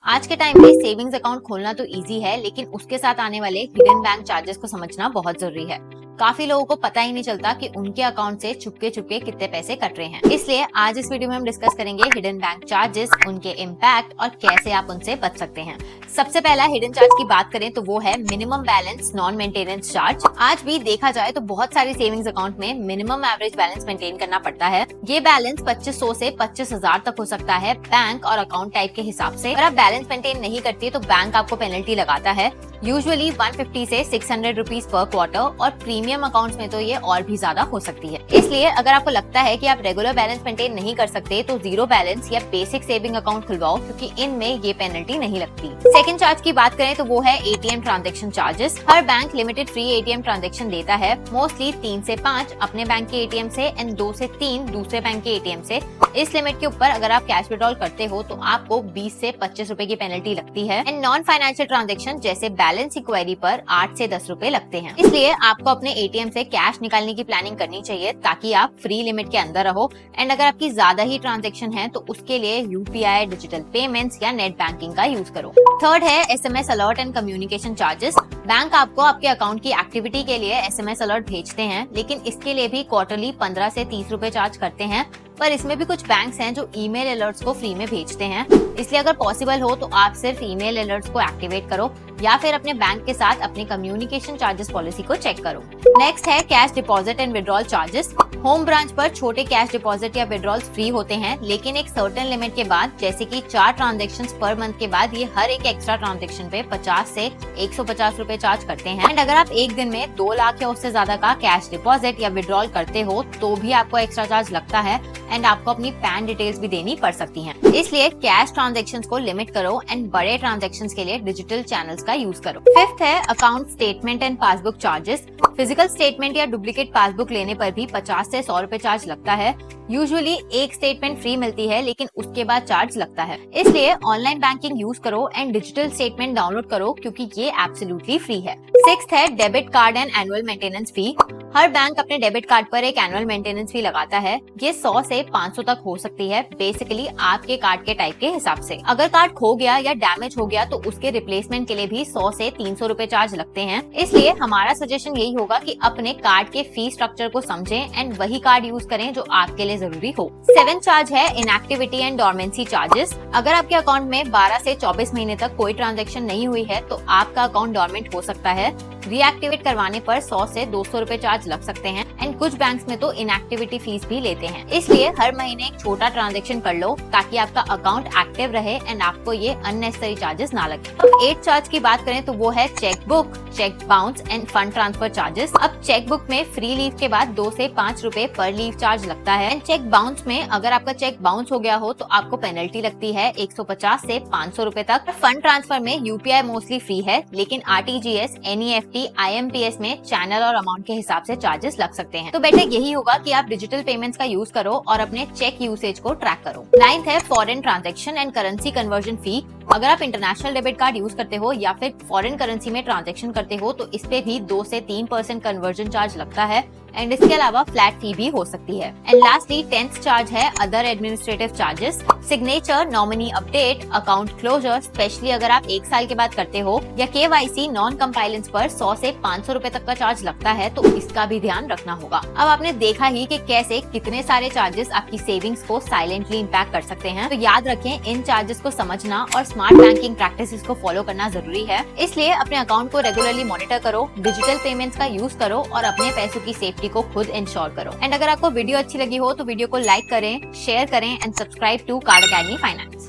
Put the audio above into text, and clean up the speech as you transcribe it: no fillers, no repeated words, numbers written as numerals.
आज के टाइम में सेविंग्स अकाउंट खोलना तो इजी है, लेकिन उसके साथ आने वाले हिडन बैंक चार्जेस को समझना बहुत जरूरी है। काफी लोगों को पता ही नहीं चलता कि उनके अकाउंट से चुपके चुपके कितने पैसे कट रहे हैं। इसलिए आज इस वीडियो में हम डिस्कस करेंगे हिडन बैंक चार्जेस, उनके इम्पैक्ट और कैसे आप उनसे बच सकते हैं। सबसे पहला हिडन चार्ज की बात करें तो वो है minimum balance non maintenance charge. आज भी देखा जाए तो बहुत सारी सेविंग्स अकाउंट में मिनिमम एवरेज बैलेंस मेंटेन करना पड़ता है। ये बैलेंस 2500 से 25,000 तक हो सकता है बैंक और अकाउंट टाइप के हिसाब से। अगर आप बैलेंस मेंटेन नहीं करती तो बैंक आपको पेनल्टी लगाता है, यूजुअली 150 से 600 रुपीज पर क्वार्टर, और प्रीमियम अकाउंट्स में तो ये और भी ज्यादा हो सकती है। इसलिए अगर आपको लगता है कि आप रेगुलर बैलेंस मेंटेन नहीं कर सकते तो जीरो बैलेंस या बेसिक सेविंग अकाउंट खुलवाओ, क्योंकि इनमें ये पेनल्टी नहीं लगती। सेकंड चार्ज की बात करें तो वो है एटीएम ट्रांजैक्शन चार्जेस। हर bank limited free ATM transaction देता है, मोस्टली 3 से 5 अपने बैंक के एटीएम से एंड 2 से 3 दूसरे बैंक के एटीएम से। इस लिमिट के ऊपर अगर आप कैश विड्रॉल करते हो तो आपको 20 से 25 रुपए की पेनल्टी लगती है एंड नॉन फाइनेंशियल ट्रांजैक्शन जैसे बैलेंस इंक्वायरी पर 8 से 10 रुपए लगते हैं। इसलिए आपको अपने एटीएम से कैश निकालने की प्लानिंग करनी चाहिए ताकि आप फ्री लिमिट के अंदर रहो। एंड अगर आपकी ज्यादा ही ट्रांजैक्शन है तो उसके लिए यूपीआई, डिजिटल पेमेंट्स या नेट बैंकिंग का यूज करो। थर्ड है SMS alert and communication charges. Bank आपको आपके अकाउंट की एक्टिविटी के लिए एसएमएस अलर्ट भेजते हैं, लेकिन इसके लिए भी क्वार्टरली 15 से 30 रुपए चार्ज करते हैं। पर इसमें भी कुछ बैंक्स हैं जो ईमेल अलर्ट्स को फ्री में भेजते हैं। इसलिए अगर पॉसिबल हो तो आप सिर्फ ईमेल अलर्ट्स को एक्टिवेट करो या फिर अपने बैंक के साथ अपने कम्युनिकेशन चार्जेस पॉलिसी को चेक करो। नेक्स्ट है cash deposit and withdrawal charges. Home branch पर छोटे कैश डिपॉजिट या विड्रॉल्स फ्री होते हैं, लेकिन एक सर्टेन लिमिट के बाद, जैसे कि 4 ट्रांजैक्शंस पर मंथ के बाद, ये हर एक एक्स्ट्रा ट्रांजैक्शन पे 50 से 150 रुपए चार्ज करते हैं। एंड अगर आप एक दिन में 2 लाख या उससे ज्यादा का कैश डिपॉजिट या विड्रॉल करते हो तो भी आपको एक्स्ट्रा चार्ज लगता है एंड आपको अपनी पैन डिटेल्स भी देनी पड़ सकती हैं। इसलिए कैश ट्रांजैक्शंस को लिमिट करो एंड बड़े ट्रांजैक्शंस के लिए डिजिटल चैनल्स का यूज करो। फिफ्थ है account statement and passbook charges. Physical statement या डुप्लीकेट पासबुक लेने पर भी 50 से 100 रुपए चार्ज लगता है। यूजुअली एक स्टेटमेंट फ्री मिलती है, लेकिन उसके बाद चार्ज लगता है। इसलिए ऑनलाइन बैंकिंग यूज करो एंड डिजिटल स्टेटमेंट डाउनलोड करो, क्योंकि ये एब्सोल्युटली फ्री है। सिक्स्थ है debit card and annual maintenance fee. Her bank अपने डेबिट कार्ड पर एक एनुअल मेंटेनेंस फी लगाता है। ये 100 से 500 तक हो सकती है, बेसिकली आपके कार्ड के टाइप के हिसाब से। अगर कार्ड खो गया या डैमेज हो गया तो उसके रिप्लेसमेंट के लिए भी 100 से 300 रुपए चार्ज लगते हैं। इसलिए हमारा सजेशन यही होगा कि अपने कार्ड के फी स्ट्रक्चर को समझें एंड वही कार्ड यूज करें जो आपके लिए जरूरी हो। 7th चार्ज है इनएक्टिविटी एंड डोरमेंसी चार्जेस। अगर आपके अकाउंट में 12 से 24 महीने तक कोई ट्रांजैक्शन नहीं हुई है तो आपका अकाउंट डोरमेंट हो सकता है। रीएक्टिवेट करवाने पर 100 से 200 रुपए चार्ज लग सकते हैं एंड कुछ बैंक्स में तो इनएक्टिविटी फीस भी लेते हैं। इसलिए हर महीने एक छोटा ट्रांजैक्शन कर लो ताकि आपका अकाउंट एक्टिव रहे एंड आपको ये अननेसेसरी चार्जेस ना लगे। अब 8th चार्ज की बात करें तो वो है cheque book, cheque bounce end fund transfer charges. अब चेक बुक में फ्री लीव के बाद 2 से 5 रुपए पर लीव चार्ज लगता है एंड चेक बाउंस में अगर आपका चेक बाउंस हो गया हो तो आपको पेनल्टी लगती है 150 से 500 रुपए तक। फंड ट्रांसफर में यूपीआई मोस्टली फ्री है, लेकिन आरटीजीएस, एनईएफटी, आईएमपीएस में चैनल और अमाउंट के हिसाब से चार्जेस लग सकते हैं। तो बेटर यही होगा कि आप डिजिटल पेमेंट्स का यूज करो और अपने चेक यूसेज को ट्रैक करो। 9th है foreign transaction and currency conversion fee. अगर आप इंटरनेशनल डेबिट कार्ड यूज करते हो या फिर फॉरेन करेंसी में ट्रांजैक्शन करते हो तो इस पे भी 2 से 3% कन्वर्जन चार्ज लगता है एंड इसके अलावा फ्लैट फी भी हो सकती है। एंड लास्टली 10th चार्ज है other administrative charges. Signature, nominee update, account closure, specially अगर आप 1 साल के बाद करते हो, या केवाईसी नॉन कंप्लायंस पर 100 से 500 रुपए तक का चार्ज लगता है, तो इसका भी ध्यान रखना होगा। अब आपने देखा ही कि कैसे कितने सारे चार्जेस आपकी सेविंग्स को साइलेंटली इम्पैक्ट कर सकते हैं। तो याद रखें, इन चार्जेस को समझना और स्मार्ट बैंकिंग प्रैक्टिसेस को फॉलो करना जरूरी है। इसलिए अपने अकाउंट को रेगुलरली मॉनिटर करो, डिजिटल पेमेंट्स का यूज करो और अपने पैसों की सेफ्टी को खुद इंश्योर करो। एंड अगर आपको वीडियो अच्छी लगी हो तो वीडियो को लाइक करें, शेयर करें and subscribe to card academy finance.